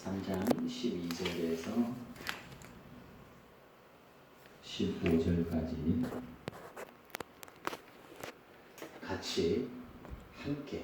3장 12절에서 15절까지 같이 함께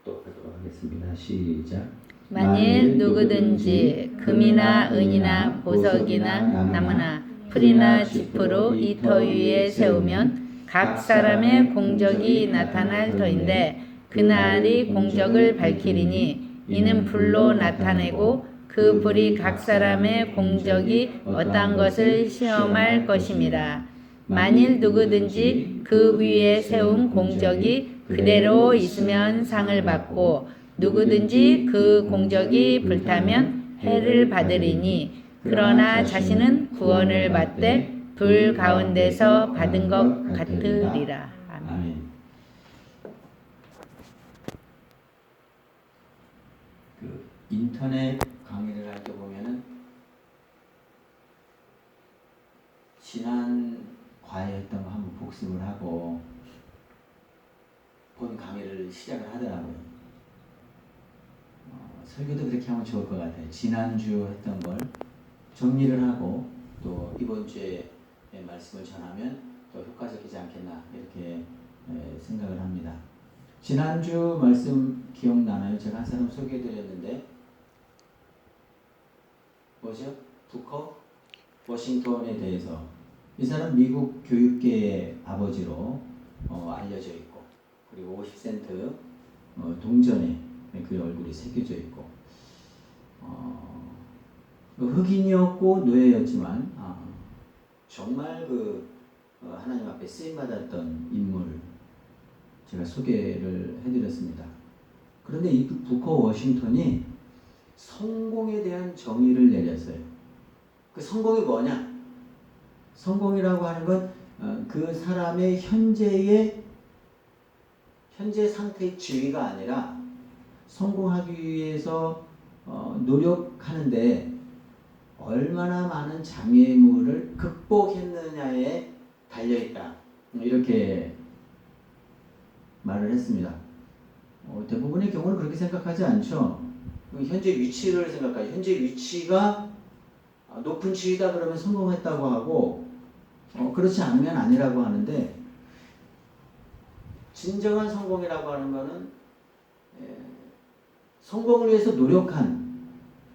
합독하도록 하겠습니다. 시작. 만일 누구든지 금이나 은이나 보석이나 나무나 풀이나 짚으로 이 터 위에 세우면 각 사람의 공적이 나타날 터인데 그날이 공적을 밝히리니 이는 불로 나타내고 그 불이 각 사람의 공적이 어떠한 것을 시험할 것임이라. 만일 누구든지 그 위에 세운 공적이 그대로 있으면 상을 받고 누구든지 그 공적이 불타면 해를 받으리니 그러나 자신은 구원을 받되 불 가운데서 받은 것 같으리라. 아멘. 인터넷 강의를 할 때 보면은 지난 과외 했던 거 한번 복습을 하고 본 강의를 시작을 하더라고요. 설교도 그렇게 하면 좋을 것 같아요. 지난주 했던 걸 정리를 하고 또 이번 주에 말씀을 전하면 더 효과적이지 않겠나 이렇게 생각을 합니다. 지난주 말씀 기억나나요? 제가 한 사람 소개해드렸는데 뭐죠? 부커 워싱턴에 대해서 이 사람 미국 교육계의 아버지로 알려져 있고 그리고 50센트 동전에 그의 얼굴이 새겨져 있고 흑인이었고 노예였지만 정말 하나님 앞에 쓰임받았던 인물 제가 소개를 해드렸습니다. 그런데 이 부커 워싱턴이 성공에 대한 정의를 내렸어요. 그 성공이 뭐냐? 성공이라고 하는 건 그 사람의 현재 상태의 지위가 아니라 성공하기 위해서 노력하는데 얼마나 많은 장애물을 극복했느냐에 달려있다. 이렇게 말을 했습니다. 대부분의 경우는 그렇게 생각하지 않죠. 현재 위치를 생각하죠. 현재 위치가 높은 지위다 그러면 성공했다고 하고 그렇지 않으면 아니라고 하는데 진정한 성공이라고 하는 것은 성공을 위해서 노력한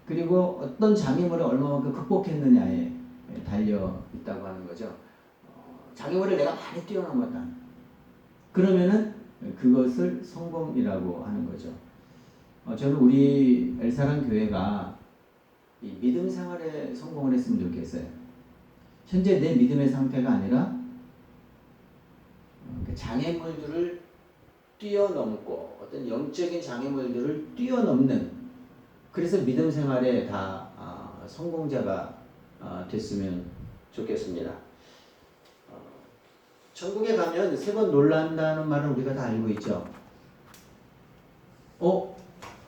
그리고 어떤 장애물을 얼마만큼 극복했느냐에 달려 있다고 하는 거죠. 장애물을 내가 많이 뛰어넘었다. 그러면은 그것을 성공이라고 하는 거죠. 저는 우리 엘사랑 교회가 이 믿음 생활에 성공을 했으면 좋겠어요. 현재 내 믿음의 상태가 아니라 장애물들을 뛰어넘고 어떤 영적인 장애물들을 뛰어넘는 그래서 믿음 생활에 다 성공자가 됐으면 좋겠습니다. 천국에 가면 3번 놀란다는 말은 우리가 다 알고 있죠.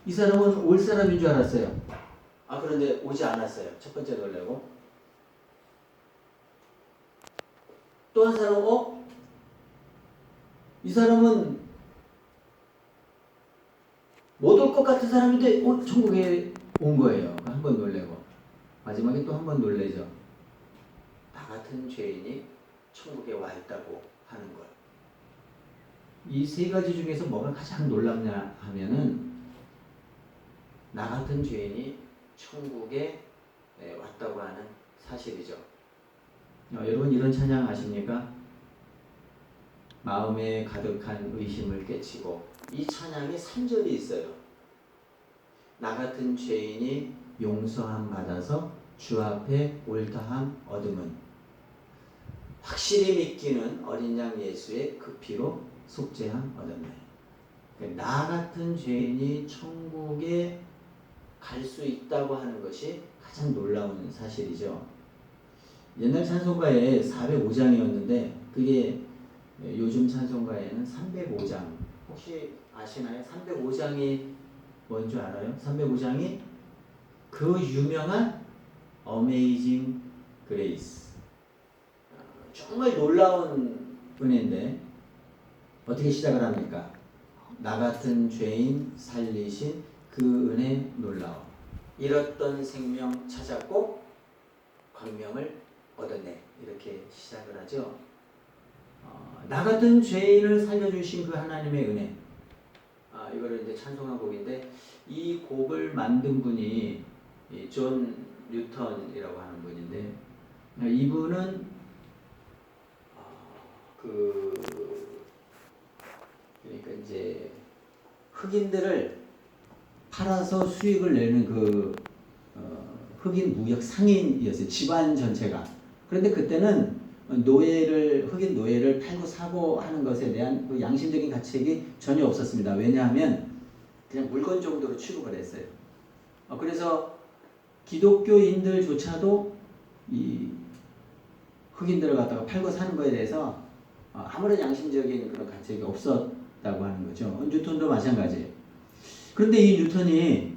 이 사람은 올 사람인 줄 알았어요. 그런데 오지 않았어요. 첫 번째 놀래고. 또 한 사람은 이 사람은 못 올 것 같은 사람인데 천국에 온 거예요. 한 번 놀래고 마지막에 또 한 번 놀래죠. 나 같은 죄인이 천국에 와 있다고 하는 것. 이 3가지 중에서 뭐가 가장 놀랍냐 하면은 나 같은 죄인이 천국에 왔다고 하는 사실이죠. 여러분 이런 찬양 아십니까? 마음에 가득한 의심을 깨치고 이 찬양에 3절이 있어요. 나 같은 죄인이 용서함 받아서 주 앞에 옳다함 얻음은 확실히 믿기는 어린 양 예수의 그 피로 속죄함 얻었네. 나 같은 죄인이 천국에 갈 수 있다고 하는 것이 가장 놀라운 사실이죠. 옛날 찬송가에 405장이었는데 그게 요즘 찬송가에는 305장. 혹시 아시나요? 305장이 뭔지 알아요? 305장이 그 유명한 Amazing Grace. 정말 놀라운 은혜인데 어떻게 시작을 합니까? 나 같은 죄인 살리신 그 은혜 놀라워. 잃었던 생명 찾았고 광명을 얻었네. 이렇게 시작을 하죠. 나 같은 죄인을 살려주신 그 하나님의 은혜. 이거를 이제 찬송한 곡인데 이 곡을 만든 분이 존 뉴턴이라고 하는 분인데 이분은 그러니까 이제 흑인들을 팔아서 수익을 내는 흑인 무역 상인이었어요. 집안 전체가. 그런데 그때는 흑인 노예를 팔고 사고 하는 것에 대한 그 양심적인 가책이 전혀 없었습니다. 왜냐하면 그냥 물건 정도로 취급을 했어요. 그래서 기독교인들조차도 이 흑인들을 갖다가 팔고 사는 것에 대해서 아무런 양심적인 그런 가책이 없었다고 하는 거죠. 뉴턴도 마찬가지예요. 그런데 이 뉴턴이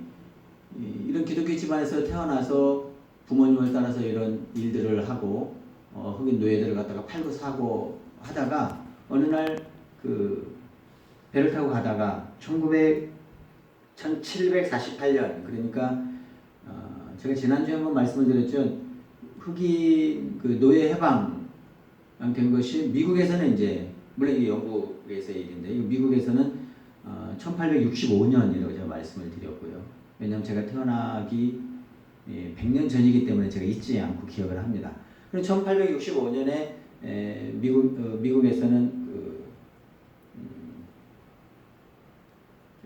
이런 기독교 집안에서 태어나서 부모님을 따라서 이런 일들을 하고 흑인 노예들을 갖다가 팔고 사고 하다가 어느 날 배를 타고 가다가 1748년 그러니까 제가 지난주에 한번 말씀을 드렸죠. 흑인 노예 해방된 것이 미국에서는 이제 물론 이게 영국에서의 일인데 미국에서는 1865년이라고 제가 말씀을 드렸고요. 왜냐하면 제가 태어나기 100년 전이기 때문에 제가 잊지 않고 기억을 합니다. 그래서 1865년에 미국에서는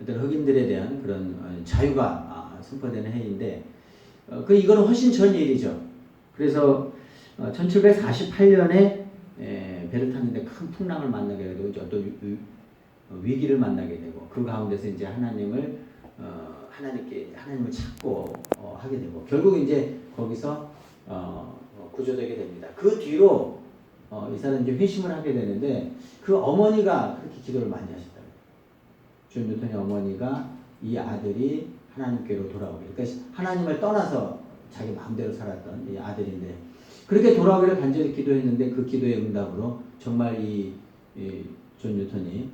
어떤 흑인들에 대한 그런 자유가 선포되는 해인데 이거는 훨씬 전 일이죠. 그래서 1748년에 배를 탔는데 큰 풍랑을 만나게 되고 어떤 위기를 만나게 되고 그 가운데서 이제 하나님을 찾고 하게 되고 결국 이제 거기서 구조되게 됩니다. 그 뒤로 이 사람이 이제 회심을 하게 되는데 그 어머니가 그렇게 기도를 많이 하셨다. 존 뉴턴의 어머니가 이 아들이 하나님께로 돌아오기를, 그러니까 하나님을 떠나서 자기 마음대로 살았던 이 아들인데 그렇게 돌아오기를 간절히 기도했는데 그 기도의 응답으로 정말 존 뉴턴이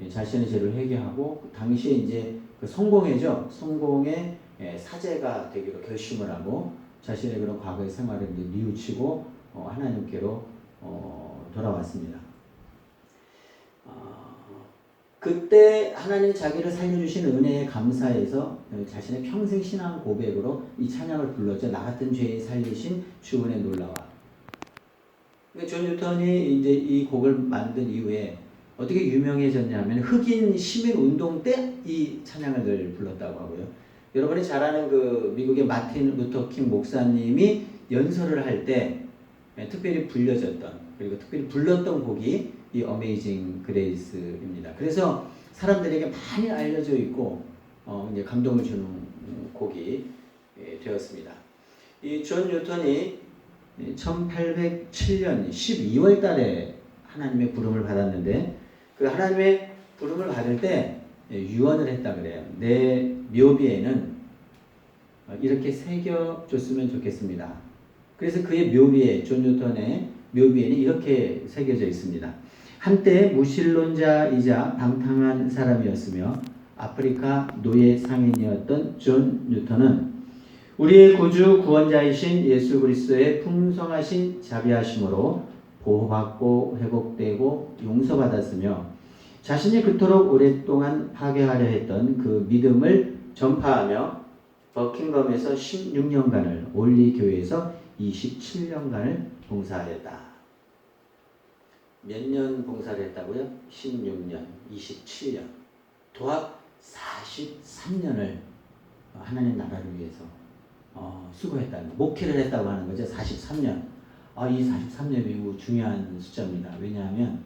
자신의 죄를 회개하고 당시에 이제 그 성공회죠. 성공의 사제가 되기로 결심을 하고 자신의 그런 과거의 생활을 이제 뉘우치고 하나님께로 돌아왔습니다. 그때 하나님이 자기를 살려주신 은혜에 감사해서 자신의 평생 신앙 고백으로 이 찬양을 불렀죠. 나 같은 죄인 살리신 주 은혜 놀라와. 존 뉴턴이 이제 이 곡을 만든 이후에 어떻게 유명해졌냐면 흑인 시민 운동 때 이 찬양을 늘 불렀다고 하고요. 여러분이 잘 아는 미국의 마틴 루터 킹 목사님이 연설을 할 때 특별히 불려졌던 그리고 특별히 불렀던 곡이 이 어메이징 그레이스입니다. 그래서 사람들에게 많이 알려져 있고 이제 감동을 주는 곡이 되었습니다. 이 존 뉴턴이 1807년 12월 달에 하나님의 부름을 받았는데 그 하나님의 부름을 받을 때 유언을 했다 그래요. 내 묘비에는 이렇게 새겨줬으면 좋겠습니다. 그래서 그의 묘비에 존 뉴턴의 묘비에는 이렇게 새겨져 있습니다. 한때 무신론자이자 방탕한 사람이었으며 아프리카 노예 상인이었던 존 뉴턴은 우리의 구주 구원자이신 예수 그리스도의 풍성하신 자비하심으로 보호받고 회복되고 용서받았으며 자신이 그토록 오랫동안 파괴하려 했던 그 믿음을 전파하며 버킹엄에서 16년간을 올리 교회에서 27년간을 봉사하였다. 몇 년 봉사를 했다고요? 16년, 27년. 도합 43년을 하나님 나라를 위해서 수고했다는, 목회를 했다고 하는 거죠. 43년. 이 43년이 매우 중요한 숫자입니다. 왜냐하면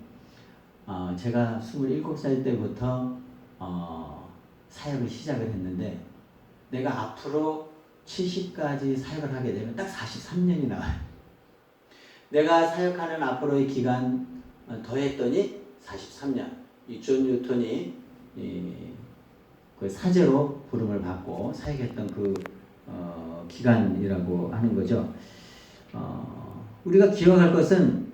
제가 27살 때부터 사역을 시작을 했는데 내가 앞으로 70까지 사역을 하게 되면 딱 43년이 나와요. 내가 사역하는 앞으로의 기간 더했더니 43년. 이 존 뉴턴이 그 사제로 부름을 받고 사역했던 그 기간이라고 하는 거죠. 우리가 기억할 것은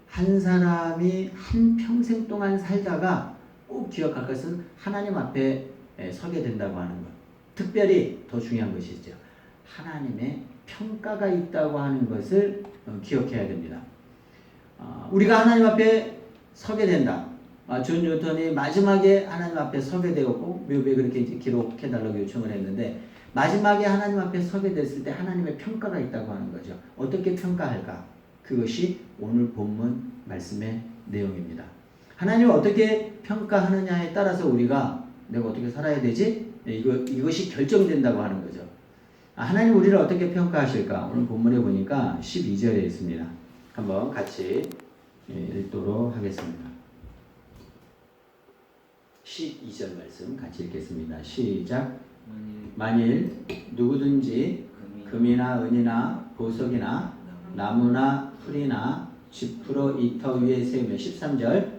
한 사람이 한 평생 동안 살다가 꼭 기억할 것은 하나님 앞에 서게 된다고 하는 것. 특별히 더 중요한 것이죠. 하나님의 평가가 있다고 하는 것을 기억해야 됩니다. 우리가 하나님 앞에 서게 된다. 존 뉴턴이 마지막에 하나님 앞에 서게 되었고 묘비에 그렇게 이제 기록해달라고 요청을 했는데 마지막에 하나님 앞에 서게 됐을 때 하나님의 평가가 있다고 하는 거죠. 어떻게 평가할까? 그것이 오늘 본문 말씀의 내용입니다. 하나님을 어떻게 평가하느냐에 따라서 우리가 내가 어떻게 살아야 되지? 이것이 결정된다고 하는 거죠. 하나님 우리를 어떻게 평가하실까? 오늘 본문에 보니까 12절에 있습니다. 한번 같이 읽도록 하겠습니다. 12절 말씀 같이 읽겠습니다. 시작. 만일 누구든지 금이나 은이나 보석이나 나무나 풀이나 짚으로 이 터 위에 세우면 13절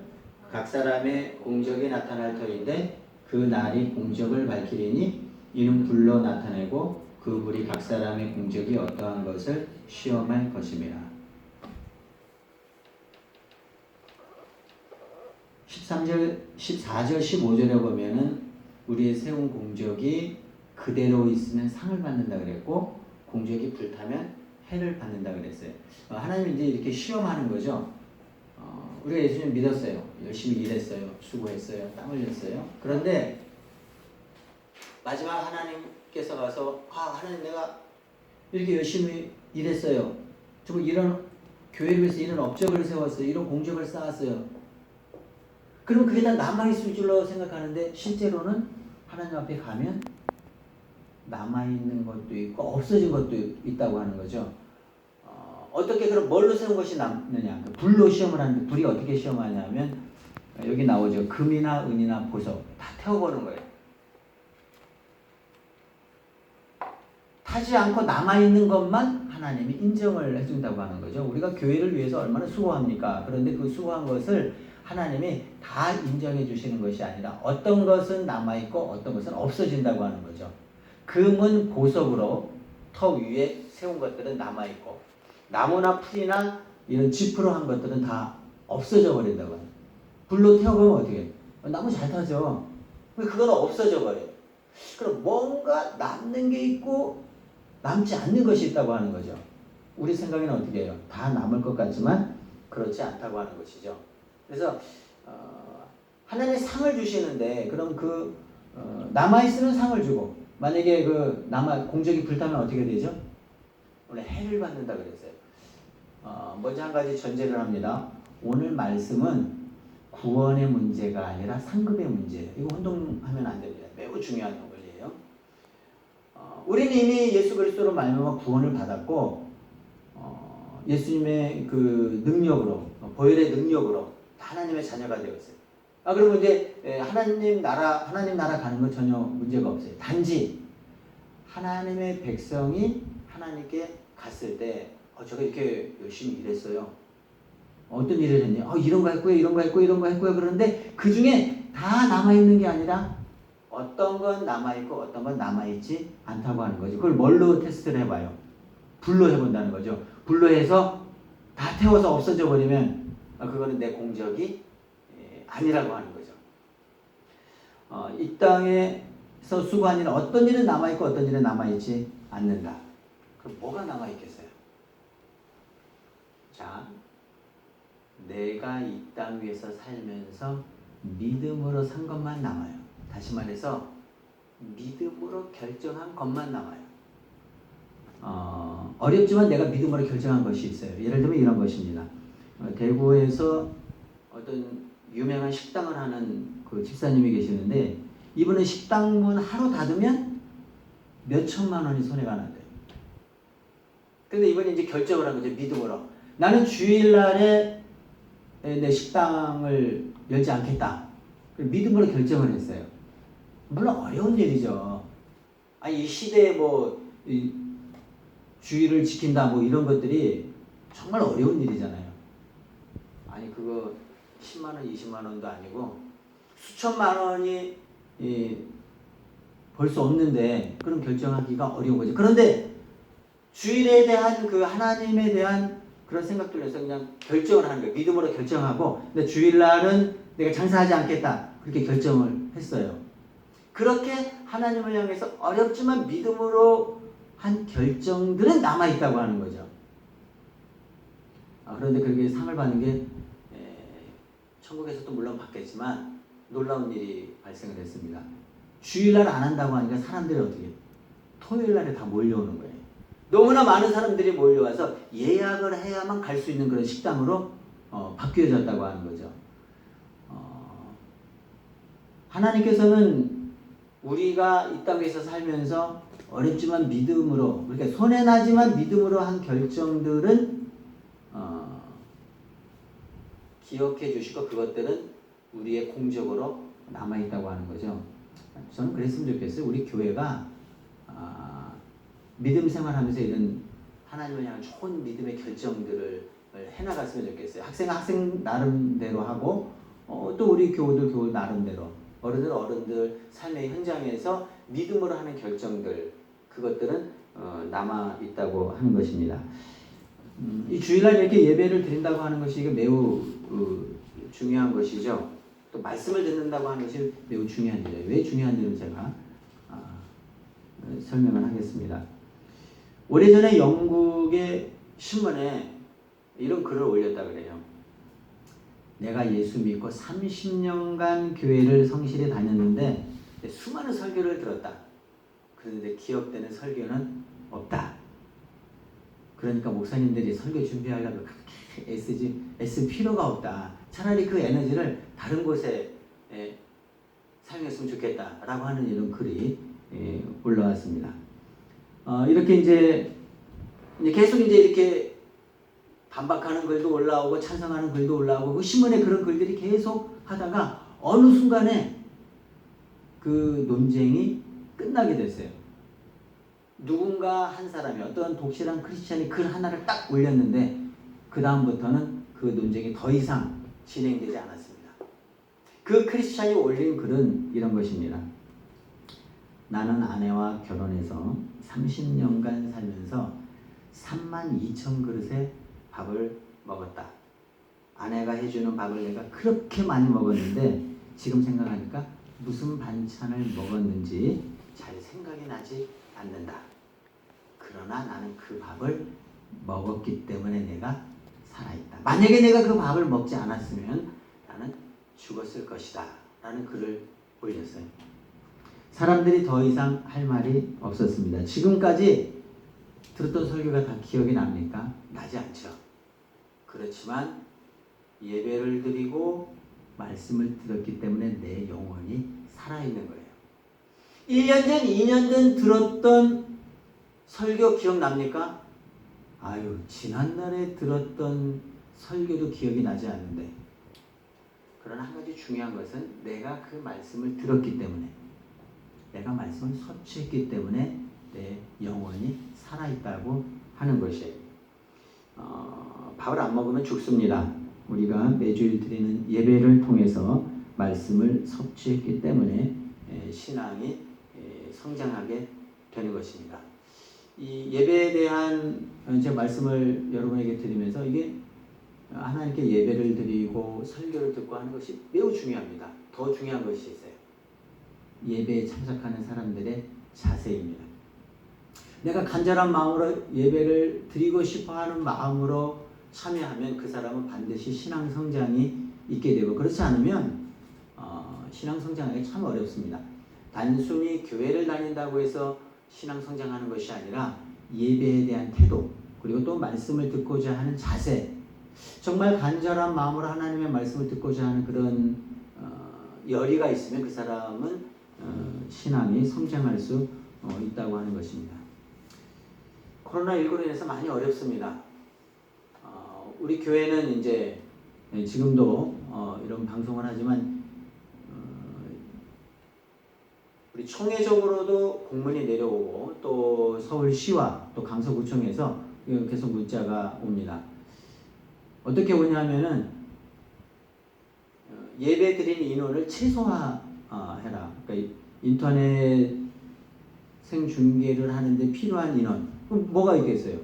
각 사람의 공적이 나타날 터인데 그 날이 공적을 밝히리니 이는 불로 나타내고 그 불이 각 사람의 공적이 어떠한 것을 시험할 것임이라. 13절, 14절, 15절에 보면은 우리의 세운 공적이 그대로 있으면 상을 받는다 그랬고 공적이 불타면 해를 받는다 그랬어요. 하나님이 이제 이렇게 시험하는 거죠. 우리가 예수님 믿었어요. 열심히 일했어요. 수고했어요. 땀 흘렸어요. 그런데 마지막 하나님께서 가서 하나님 내가 이렇게 열심히 일했어요. 정말 이런 교회를 위해서 이런 업적을 세웠어요. 이런 공적을 쌓았어요. 그러면 그게 다 남아있을 줄로 생각하는데 실제로는 하나님 앞에 가면 남아있는 것도 있고 없어진 것도 있다고 하는 거죠. 어떻게 그럼 뭘로 세운 것이 남느냐? 불로 시험을 하는데 불이 어떻게 시험하냐면 여기 나오죠. 금이나 은이나 보석 다 태워보는 거예요. 타지 않고 남아있는 것만 하나님이 인정을 해준다고 하는 거죠. 우리가 교회를 위해서 얼마나 수고합니까? 그런데 그 수고한 것을 하나님이 다 인정해 주시는 것이 아니라 어떤 것은 남아있고 어떤 것은 없어진다고 하는 거죠. 금은 보석으로 터 위에 세운 것들은 남아있고 나무나 풀이나 이런 짚으로 한 것들은 다 없어져 버린다고 합니다. 불로 태워보면 어떻게 해요? 나무 잘 타죠. 그건 없어져 버려요. 그럼 뭔가 남는 게 있고 남지 않는 것이 있다고 하는 거죠. 우리 생각에는 어떻게 해요? 다 남을 것 같지만 그렇지 않다고 하는 것이죠. 그래서 하나님이 상을 주시는데 그럼 남아있으면 상을 주고 만약에 공적이 불타면 어떻게 되죠? 오늘 해를 받는다 그랬어요. 먼저 한 가지 전제를 합니다. 오늘 말씀은 구원의 문제가 아니라 상급의 문제예요. 이거 혼동하면 안 됩니다. 매우 중요한 원리예요. 우리는 이미 예수 그리스도로 말미암아 구원을 받았고 예수님의 그 능력으로 보혈의 능력으로 하나님의 자녀가 되었어요. 그러면 이제 하나님 나라 가는 건 전혀 문제가 없어요. 단지 하나님의 백성이 하나님께 갔을 때 제가 이렇게 열심히 일했어요. 어떤 일을 했니? 이런 거 했고요, 이런 거 했고요, 이런 거 했고요. 그런데 그 중에 다 남아있는 게 아니라 어떤 건 남아있고 어떤 건 남아있지 않다고 하는 거죠. 그걸 뭘로 테스트를 해봐요? 불로 해본다는 거죠. 불로 해서 다 태워서 없어져 버리면 그거는 내 공적이 아니라고 하는 거죠. 이 땅에서 수고한 일은 어떤 일은 남아있고 어떤 일은 남아있지 않는다. 그럼 뭐가 남아있겠어요? 자, 내가 이 땅 위에서 살면서 믿음으로 산 것만 남아요. 다시 말해서 믿음으로 결정한 것만 남아요. 어렵지만 내가 믿음으로 결정한 것이 있어요. 예를 들면 이런 것입니다. 대구에서 어떤 유명한 식당을 하는 그 집사님이 계시는데 이분은 식당 문 하루 닫으면 몇 천만 원이 손해가 난대요. 근데 이분이 이제 결정을 한 거죠. 믿음으로. 나는 주일날에 내 식당을 열지 않겠다. 믿음으로 결정을 했어요. 물론 어려운 일이죠. 이 시대에 이 주의를 지킨다 이런 것들이 정말 어려운 일이잖아요. 그거 10만 원, 20만 원도 아니고 수천만 원이 벌 수 없는데 그런 결정하기가 어려운 거죠. 그런데 주일에 대한 그 하나님에 대한 그런 생각들을 해서 그냥 결정을 하는 거예요. 믿음으로 결정하고 근데 주일날은 내가 장사하지 않겠다. 그렇게 결정을 했어요. 그렇게 하나님을 향해서 어렵지만 믿음으로 한 결정들은 남아있다고 하는 거죠. 그런데 그렇게 상을 받는 게 천국에서도 물론 받겠지만 놀라운 일이 발생을 했습니다. 주일날 안 한다고 하니까 사람들이 어떻게 토요일날에 다 몰려오는 거예요. 너무나 많은 사람들이 몰려와서 예약을 해야만 갈 수 있는 그런 식당으로 바뀌어졌다고 하는 거죠. 하나님께서는 우리가 이 땅에서 살면서 어렵지만 믿음으로, 그러니까 손해나지만 믿음으로 한 결정들은 기억해 주시고 그것들은 우리의 공적으로 남아있다고 하는 거죠. 저는 그랬으면 좋겠어요. 우리 교회가 믿음 생활하면서 이런 하나님을 향한 좋은 믿음의 결정들을 해나갔으면 좋겠어요. 학생 나름대로 하고 또 우리 교우들 나름대로, 어른들 삶의 현장에서 믿음으로 하는 결정들, 그것들은 남아있다고 하는 것입니다. 이 주일날 이렇게 예배를 드린다고 하는 것이 이게 매우 중요한 것이죠. 또 말씀을 듣는다고 하는 것이 매우 중요한 일이에요. 왜 중요한지는 제가 설명을 하겠습니다. 오래전에 영국의 신문에 이런 글을 올렸다 그래요. 내가 예수 믿고 30년간 교회를 성실히 다녔는데 수많은 설교를 들었다. 그런데 기억되는 설교는 없다. 그러니까 목사님들이 설교 준비하려고 그렇게 애쓸 필요가 없다. 차라리 그 에너지를 다른 곳에 사용했으면 좋겠다라고 하는 이런 글이 올라왔습니다. 이렇게 이제 계속 이렇게 반박하는 글도 올라오고 찬성하는 글도 올라오고 그 신문에 그런 글들이 계속 하다가 어느 순간에 그 논쟁이 끝나게 됐어요. 누군가 한 사람이, 어떤 독실한 크리스찬이 글 하나를 딱 올렸는데 그 다음부터는 그 논쟁이 더 이상 진행되지 않았습니다. 그 크리스찬이 올린 글은 이런 것입니다. 나는 아내와 결혼해서 30년간 살면서 32,000그릇의 밥을 먹었다. 아내가 해주는 밥을 내가 그렇게 많이 먹었는데 지금 생각하니까 무슨 반찬을 먹었는지 잘 생각이 나지 않는다. 그러나 나는 그 밥을 먹었기 때문에 내가 살아있다. 만약에 내가 그 밥을 먹지 않았으면 나는 죽었을 것이다. 라는 글을 올렸어요. 사람들이 더 이상 할 말이 없었습니다. 지금까지 들었던 설교가 다 기억이 납니까? 나지 않죠. 그렇지만 예배를 드리고 말씀을 들었기 때문에 내 영혼이 살아있는 거예요. 1년 전, 2년 전 들었던 설교 기억납니까? 아유, 지난날에 들었던 설교도 기억이 나지 않는데. 그러나 한 가지 중요한 것은 내가 그 말씀을 들었기 때문에, 내가 말씀을 섭취했기 때문에 내 영혼이 살아있다고 하는 것이에요. 밥을 안 먹으면 죽습니다. 우리가 매주일 드리는 예배를 통해서 말씀을 섭취했기 때문에 신앙이 성장하게 되는 것입니다. 이 예배에 대한 제 말씀을 여러분에게 드리면서 이게 하나님께 예배를 드리고 설교를 듣고 하는 것이 매우 중요합니다. 더 중요한 것이 있어요. 예배에 참석하는 사람들의 자세입니다. 내가 간절한 마음으로 예배를 드리고 싶어하는 마음으로 참여하면 그 사람은 반드시 신앙 성장이 있게 되고, 그렇지 않으면 신앙 성장하기 참 어렵습니다. 단순히 교회를 다닌다고 해서 신앙 성장하는 것이 아니라 예배에 대한 태도, 그리고 또 말씀을 듣고자 하는 자세, 정말 간절한 마음으로 하나님의 말씀을 듣고자 하는 그런 열의가 있으면 그 사람은 신앙이 성장할 수 있다고 하는 것입니다. 코로나19로 인해서 많이 어렵습니다. 우리 교회는 이제 지금도 이런 방송을 하지만 우리 총회적으로도 공문이 내려오고 또 서울시와 또 강서구청에서 계속 문자가 옵니다. 어떻게 오냐면은 예배 드리는 인원을 최소화해라. 그러니까 인터넷 생중계를 하는데 필요한 인원, 그럼 뭐가 있겠어요?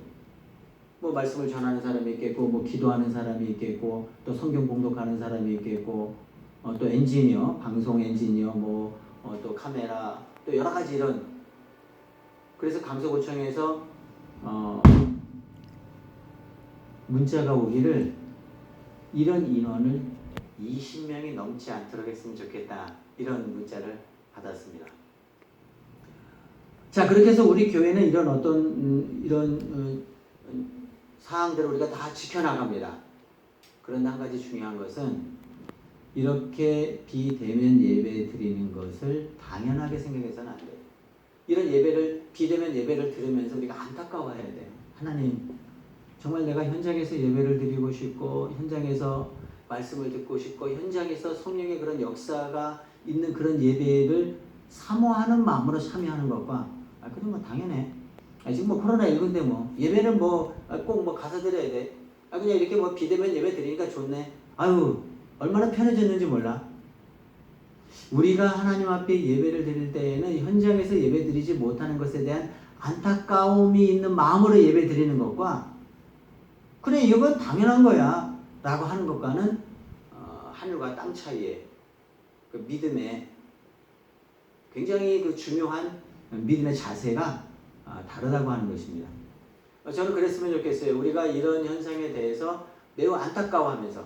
뭐 말씀을 전하는 사람이 있겠고, 뭐 기도하는 사람이 있겠고, 또 성경 봉독하는 사람이 있겠고, 또 엔지니어, 방송 엔지니어, 또 카메라, 또 여러 가지 이런 그래서 강서구청에서 문자가 오기를 이런 인원을 20명이 넘지 않도록 했으면 좋겠다, 이런 문자를 받았습니다. 자, 그렇게 해서 우리 교회는 이런 이런 사항들을 우리가 다 지켜나갑니다. 그런데 한 가지 중요한 것은 이렇게 비대면 예배 드리는 것을 당연하게 생각해서는 안 돼요. 이런 비대면 예배를 들으면서 우리가 안타까워해야 돼요. 하나님, 정말 내가 현장에서 예배를 드리고 싶고, 현장에서 말씀을 듣고 싶고, 현장에서 성령의 그런 역사가 있는 그런 예배를 사모하는 마음으로 참여하는 것과, 그런 건 당연해. 지금 뭐 코로나19인데 뭐 예배는 뭐 꼭 뭐 가서 드려야 돼. 그냥 이렇게 뭐 비대면 예배 드리니까 좋네. 아유, 얼마나 편해졌는지 몰라. 우리가 하나님 앞에 예배를 드릴 때에는 현장에서 예배 드리지 못하는 것에 대한 안타까움이 있는 마음으로 예배 드리는 것과, 그래 이건 당연한 거야 라고 하는 것과는 하늘과 땅 차이의 그 믿음의 굉장히 그 중요한 믿음의 자세가 다르다고 하는 것입니다. 저는 그랬으면 좋겠어요. 우리가 이런 현상에 대해서 매우 안타까워하면서,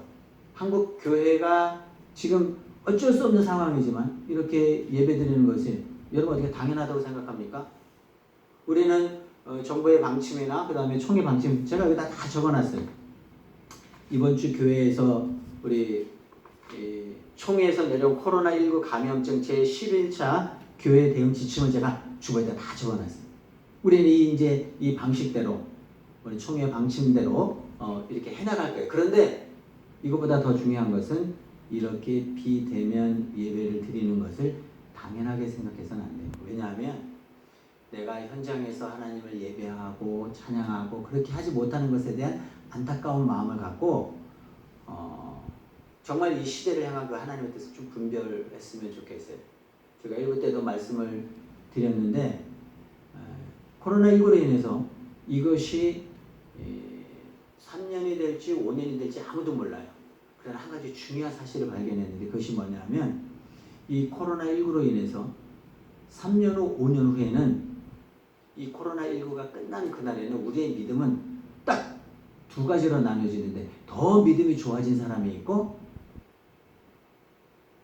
한국 교회가 지금 어쩔 수 없는 상황이지만 이렇게 예배드리는 것이 여러분 어떻게 당연하다고 생각합니까? 우리는 정부의 방침이나 그 다음에 총회 방침, 제가 여기다 다 적어놨어요. 이번 주 교회에서 우리 총회에서 내려온 코로나19 감염증 제11차 교회 대응 지침을 제가 주보에다 다 적어놨어요. 우리는 이제 이 방식대로, 우리 총회 방침대로 이렇게 해나갈 거예요. 그런데 이것보다 더 중요한 것은 이렇게 비대면 예배를 드리는 것을 당연하게 생각해서는 안 돼요. 왜냐하면 내가 현장에서 하나님을 예배하고 찬양하고 그렇게 하지 못하는 것에 대한 안타까운 마음을 갖고 정말 이 시대를 향한 그 하나님의 뜻을 좀 분별했으면 좋겠어요. 제가 1부 때도 말씀을 드렸는데 코로나19로 인해서 이것이 3년이 될지 5년이 될지 아무도 몰라요. 그러나 한 가지 중요한 사실을 발견했는데, 그것이 뭐냐면 이 코로나19로 인해서 3년 후 5년 후에는 이 코로나19가 끝난 그날에는 우리의 믿음은 딱 두 가지로 나눠지는데, 더 믿음이 좋아진 사람이 있고,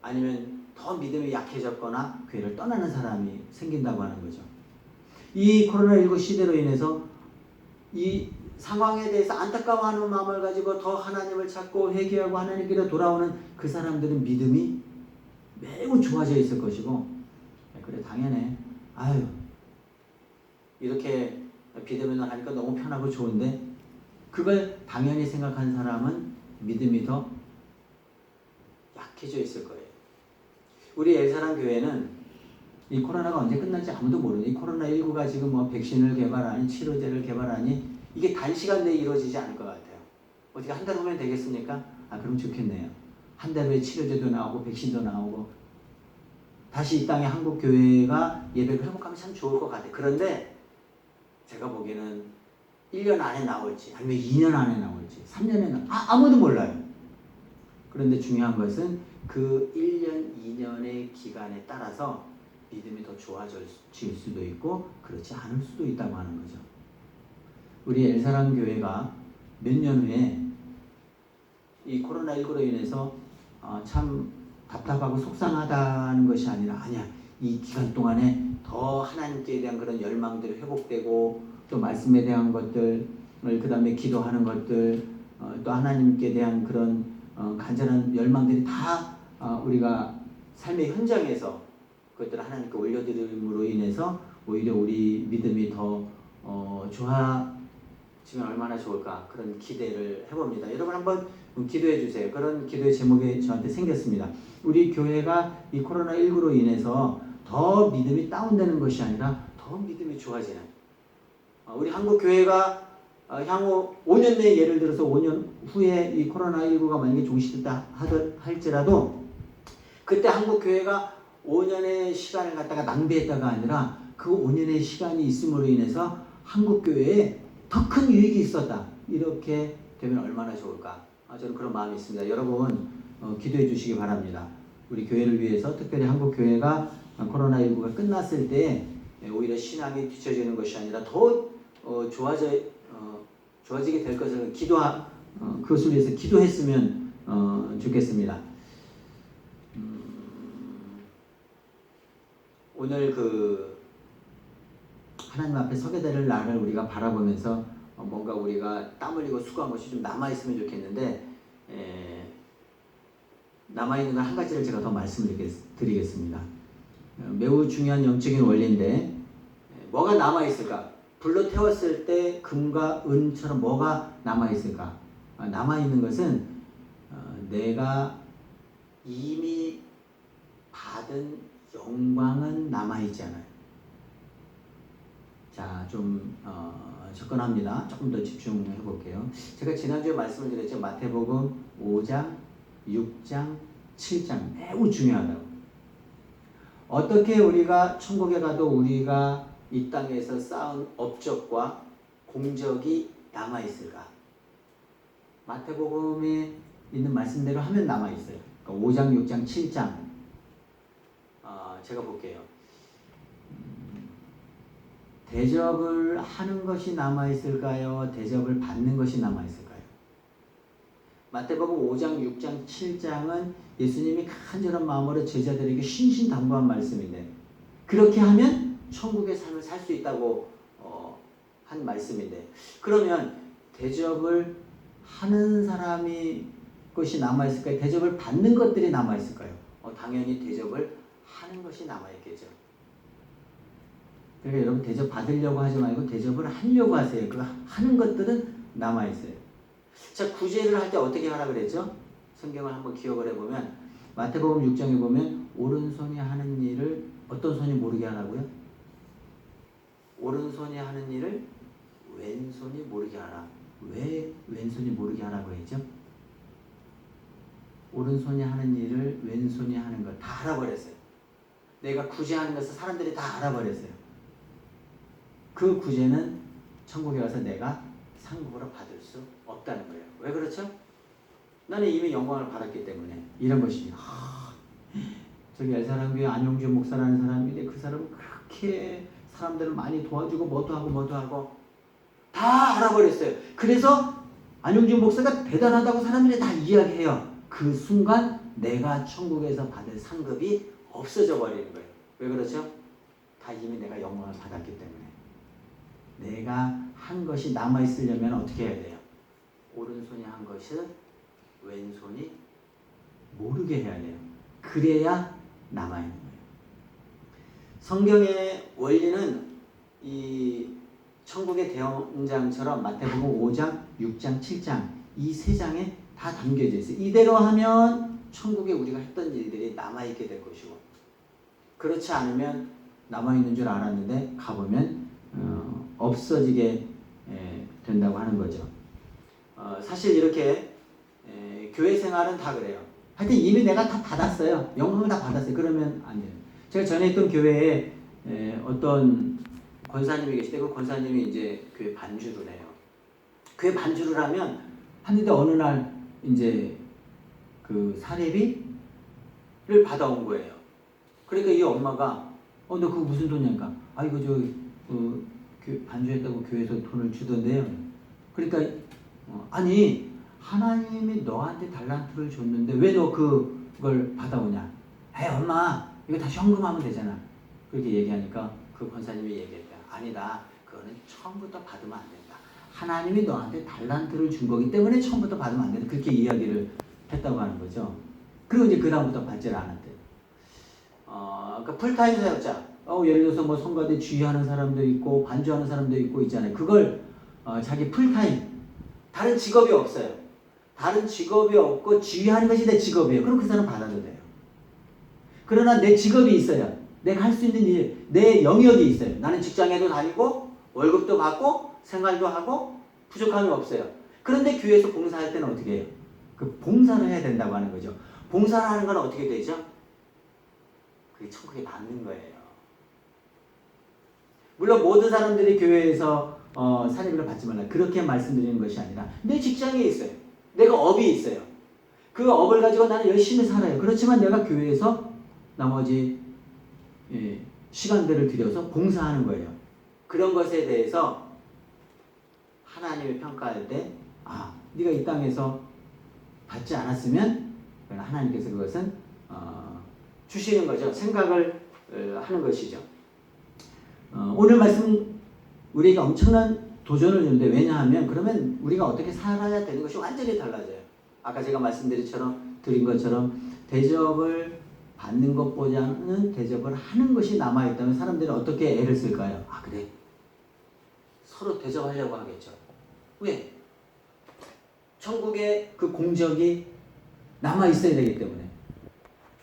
아니면 더 믿음이 약해졌거나 교회를 떠나는 사람이 생긴다고 하는 거죠. 이 코로나19 시대로 인해서 이 상황에 대해서 안타까워하는 마음을 가지고 더 하나님을 찾고 회개하고 하나님께로 돌아오는 그 사람들은 믿음이 매우 좋아져 있을 것이고, 그래 당연해, 아유 이렇게 비대면을 하니까 너무 편하고 좋은데, 그걸 당연히 생각한 사람은 믿음이 더 약해져 있을 거예요. 우리 엘사랑 교회는 이 코로나가 언제 끝날지 아무도 모르는, 이 코로나19가 지금 뭐 백신을 개발하니 치료제를 개발하니 이게 단시간 내에 이루어지지 않을 것 같아요. 어떻게 한 달 후면 되겠습니까? 그럼 좋겠네요. 한 달 후에 치료제도 나오고 백신도 나오고 다시 이 땅에 한국 교회가 예배를 회복하면 참 좋을 것 같아요. 그런데 제가 보기에는 1년 안에 나올지 아니면 2년 안에 나올지 3년에 아무도 몰라요. 그런데 중요한 것은 그 1년, 2년의 기간에 따라서 믿음이 더 좋아질 수도 있고 그렇지 않을 수도 있다고 하는 거죠. 우리 엘사람 교회가 몇 년 후에 이 코로나19로 인해서 참 답답하고 속상하다는 것이 아니라, 아니야, 이 기간 동안에 더 하나님께 대한 그런 열망들이 회복되고, 또 말씀에 대한 것들, 그 다음에 기도하는 것들, 또 하나님께 대한 그런 간절한 열망들이 다 우리가 삶의 현장에서 그것들을 하나님께 올려드림으로 인해서 오히려 우리 믿음이 더 좋아지면 얼마나 좋을까, 그런 기대를 해봅니다. 여러분 한번 기도해 주세요. 그런 기도의 제목이 저한테 생겼습니다. 우리 교회가 이 코로나19로 인해서 더 믿음이 다운되는 것이 아니라 더 믿음이 좋아지는, 우리 한국 교회가 향후 5년 내에, 예를 들어서 5년 후에 이 코로나19가 만약에 종식됐다 할지라도 그때 한국 교회가 5년의 시간을 갖다가 낭비했다가 아니라 그 5년의 시간이 있음으로 인해서 한국 교회에 더 큰 유익이 있었다, 이렇게 되면 얼마나 좋을까. 저는 그런 마음이 있습니다. 여러분 기도해 주시기 바랍니다. 우리 교회를 위해서, 특별히 한국 교회가 코로나19가 끝났을 때 오히려 신앙이 뒤처지는 것이 아니라 더 좋아지게 될 것을 그것을 위해서 기도했으면 좋겠습니다. 오늘 하나님 앞에 서게 될 날을 우리가 바라보면서 뭔가 우리가 땀 흘리고 수고한 것이 좀 남아있으면 좋겠는데, 남아있는 건 한 가지를 제가 더 말씀드리겠습니다. 매우 중요한 영적인 원리인데, 뭐가 남아있을까? 불로 태웠을 때 금과 은처럼 뭐가 남아있을까? 남아있는 것은 내가 이미 받은 영광은 남아있지 않아요. 자, 좀 접근합니다. 조금 더 집중해 볼게요. 제가 지난주에 말씀을 드렸죠. 마태복음 5장, 6장, 7장 매우 중요하다고. 어떻게 우리가 천국에 가도 우리가 이 땅에서 쌓은 업적과 공적이 남아있을까? 마태복음에 있는 말씀대로 하면 남아있어요. 그러니까 5장, 6장, 7장 제가 볼게요. 대접을 하는 것이 남아있을까요? 대접을 받는 것이 남아있을까요? 마태복음 5장, 6장, 7장은 예수님이 간절한 마음으로 제자들에게 신신당부한 말씀인데, 그렇게 하면 천국의 삶을 살 수 있다고 한 말씀인데, 그러면 대접을 하는 사람이 것이 남아있을까요? 대접을 받는 것들이 남아있을까요? 당연히 대접을 하는 것이 남아있겠죠. 그러니까 여러분, 대접 받으려고 하지 말고 대접을 하려고 하세요. 그 하는 것들은 남아있어요. 자, 구제를 할 때 어떻게 하라 그랬죠? 성경을 한번 기억을 해보면 마태복음 6장에 보면 오른손이 하는 일을 어떤 손이 모르게 하라고요? 오른손이 하는 일을 왼손이 모르게 하라. 왜 왼손이 모르게 하라고 했죠? 오른손이 하는 일을 왼손이 하는 걸 다 알아버렸어요. 내가 구제하는 것을 사람들이 다 알아버렸어요. 그 구제는 천국에 가서 내가 상급으로 받을 수 없다는 거예요. 왜 그렇죠? 나는 이미 영광을 받았기 때문에. 이런 것이 저기 엘사랑교회 안용주 목사라는 사람인데, 그 사람은 그렇게 사람들을 많이 도와주고 뭐도 하고 다 알아버렸어요. 그래서 안용주 목사가 대단하다고 사람들이 다 이야기해요. 그 순간 내가 천국에서 받을 상급이 없어져 버리는 거예요. 왜 그렇죠? 다 이미 내가 영광을 받았기 때문에. 내가 한 것이 남아있으려면 어떻게 해야 돼요? 오른손이 한 것을 왼손이 모르게 해야 돼요. 그래야 남아있는 거예요. 성경의 원리는 이 천국의 대원장처럼 마태복음 5장, 6장, 7장 이 세 장에 다 담겨져 있어요. 이대로 하면 천국에 우리가 했던 일들이 남아있게 될 것이고, 그렇지 않으면 남아있는 줄 알았는데 가보면 없어지게 된다고 하는 거죠. 사실 이렇게 교회 생활은 다 그래요. 하여튼 이미 내가 다 받았어요. 영광을 다 받았어요. 그러면 안 돼요. 제가 전에 있던 교회에 어떤 권사님이 계시대. 그 권사님이 이제 교회 반주를 해요. 교회 반주를 하는데 어느 날 이제 그 사례비를 받아온 거예요. 그러니까 이 엄마가 너 그거 무슨 돈이니까? 이거 반주했다고 교회에서 돈을 주던데요. 그러니까 아니, 하나님이 너한테 달란트를 줬는데 왜 너 그걸 받아오냐? 엄마, 이거 다시 현금하면 되잖아. 그렇게 얘기하니까 그 권사님이 얘기했다. 아니다, 그거는 처음부터 받으면 안 된다. 하나님이 너한테 달란트를 준 거기 때문에 처음부터 받으면 안 된다. 그렇게 이야기를 했다고 하는 거죠. 그리고 이제 그 다음부터 받지를 않았대요. 그러니까 풀타임 사역자, 예를 들어서 뭐 성가대 주의하는 사람도 있고 반주하는 사람도 있고 있잖아요. 그걸 자기 풀타임, 다른 직업이 없어요. 다른 직업이 없고 지휘하는 것이 내 직업이에요. 그럼 그 사람 받아도 돼요. 그러나 내 직업이 있어요. 내가 할 수 있는 일, 내 영역이 있어요. 나는 직장에도 다니고 월급도 받고 생활도 하고 부족함이 없어요. 그런데 교회에서 봉사할 때는 어떻게 해요? 그 봉사를 해야 된다고 하는 거죠. 봉사를 하는 건 어떻게 되죠? 그게 천국에 받는 거예요. 물론 모든 사람들이 교회에서 사례비를 받지 말라, 그렇게 말씀드리는 것이 아니라 내 직장에 있어요. 내가 업이 있어요. 그 업을 가지고 나는 열심히 살아요. 그렇지만 내가 교회에서 나머지 시간들을 들여서 봉사하는 거예요. 그런 것에 대해서 하나님이 평가할 때 네가 이 땅에서 받지 않았으면 하나님께서 그것은 주시는 거죠. 생각을 하는 것이죠. 오늘 말씀 우리에게 엄청난 도전을 주는데, 왜냐하면 그러면 우리가 어떻게 살아야 되는 것이 완전히 달라져요. 아까 제가 드린 것처럼 대접을 받는 것보다는 대접을 하는 것이 남아있다면 사람들이 어떻게 애를 쓸까요? 그래, 서로 대접하려고 하겠죠. 왜? 천국의 그 공적이 남아있어야 되기 때문에.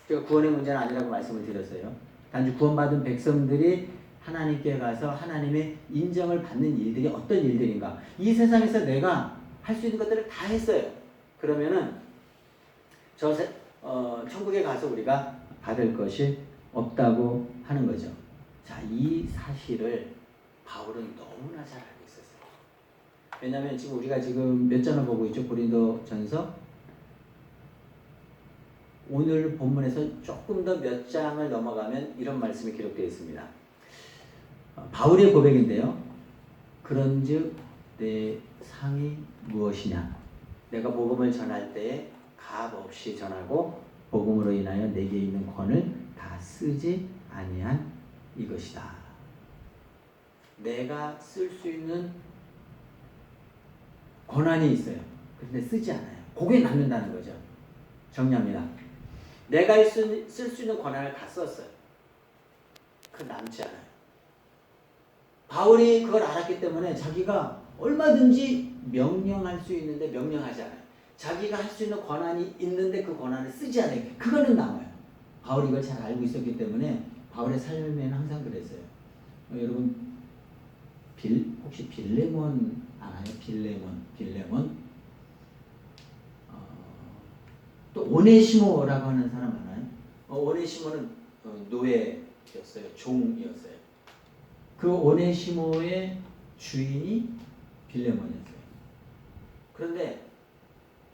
제가 구원의 문제는 아니라고 말씀을 드렸어요. 단지 구원받은 백성들이 하나님께 가서 하나님의 인정을 받는 일들이 어떤 일들인가. 이 세상에서 내가 할 수 있는 것들을 다 했어요. 그러면은 천국에 가서 우리가 받을 것이 없다고 하는 거죠. 자, 이 사실을 바울은 너무나 잘 알고 있었어요. 왜냐하면 지금 우리가 몇 장을 보고 있죠? 고린도전서. 오늘 본문에서 조금 더 몇 장을 넘어가면 이런 말씀이 기록되어 있습니다. 바울의 고백인데요. 그런즉 내 상이 무엇이냐? 내가 복음을 전할 때에 값 없이 전하고 복음으로 인하여 내게 있는 권을 다 쓰지 아니한 이것이다. 내가 쓸 수 있는 권한이 있어요. 그런데 쓰지 않아요. 그게 남는다는 거죠. 정리합니다. 내가 쓸 수 있는 권한을 다 썼어요. 그 남지 않아요. 바울이 그걸 알았기 때문에 자기가 얼마든지 명령할 수 있는데 명령하지 않아요. 자기가 할 수 있는 권한이 있는데 그 권한을 쓰지 않아요. 그거는 남아요. 바울이 이걸 잘 알고 있었기 때문에 바울의 삶에는 항상 그랬어요. 여러분 혹시 빌레몬 알아요? 빌레몬. 또 오네시모라고 하는 사람 알아요? 오네시모는 노예였어요. 종이었어요. 그 오네시모의 주인이 빌레몬이었어요. 그런데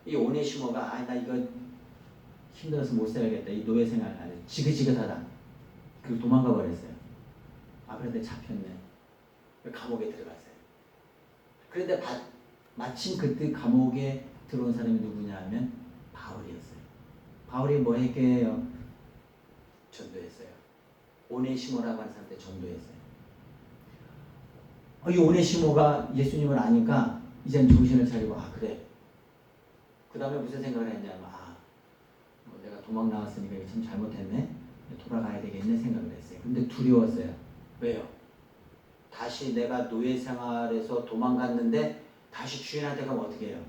이 오네시모가 나 이거 힘들어서 못 살겠다. 이 노예 생활 안 해. 지긋지긋하다. 그리고 도망가 버렸어요. 그런데 잡혔네. 감옥에 들어갔어요. 그런데 마침 그때 감옥에 들어온 사람이 누구냐 하면 바울이었어요. 바울이 뭐 했게요? 전도했어요. 오네시모라고 하는 사람한테 전도했어요. 이 오네시모가 예수님을 아니까 이젠 정신을 차리고 그래. 그 다음에 무슨 생각을 했냐면 내가 도망 나왔으니까 이거 참 잘못했네. 돌아가야 되겠네 생각을 했어요. 근데 두려웠어요. 왜요? 다시 내가 노예 생활에서 도망갔는데 다시 주인한테 가면 어떻게 해요?